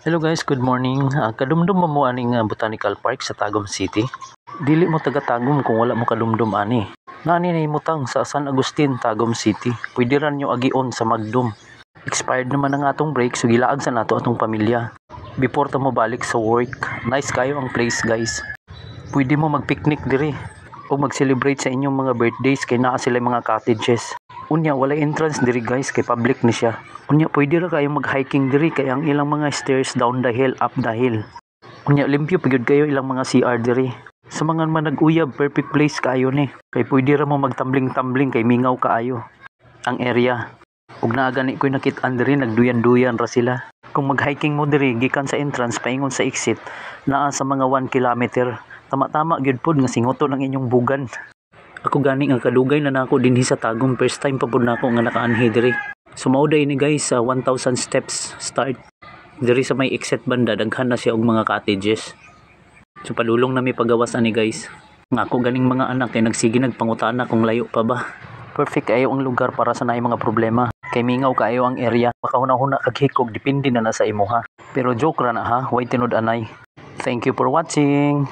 Hello guys, good morning. Kadumdum mo aning Botanical Park sa Tagum City. Dili mo taga Tagum kung wala mo kadumdum ani. Nani na imutang sa San Agustin, Tagum City. Pwede ran nyo agion sa Magdum. Expired naman ang atong break, so gilaag sa nato atong pamilya. Before ta mo balik sa work, nice kayo ang place guys. Pwede mo mag-picnic diri o mag-celebrate sa inyong mga birthdays kay naa sila mga cottages. Unya, wala entrance diri guys, kay public ni siya. Unya, pwede ra kayo mag-hiking diri kay ang ilang mga stairs down the hill, up the hill. Unya, limpyo pagod kayo ilang mga CR diri. Sa mga man nag-uyab, perfect place kayo ni. Kay pwede ra mo magtambling-tambling kay mingaw kaayo ang area. Ug naa gani ko'y nakit-an diri, nagduyan-duyan ra sila. Kung mag-hiking mo diri gikan sa entrance paingon sa exit, naa sa mga 1 kilometer. Tama-tama gyud pod nga singoto ng inyong bugan. Ako gani nga kadugay na nako dinhi sa Tagum, first time pa pud nako nga nakaanhi diri. So mao day ni guys, 1,000 steps start. Diri sa may exit banda daghan na siya og mga cottages. So padulong na mi pagawas ani guys. Nga ako ganing mga anak kay nagsige nagpangutana kung layo pa ba. Perfect kayo ang lugar para sa naay mga problema. Kay mingaw kayo ang area, makahuna-huna kag hikog depende na sa imuha. Pero joke ra na ha, way tinud anay. Thank you for watching.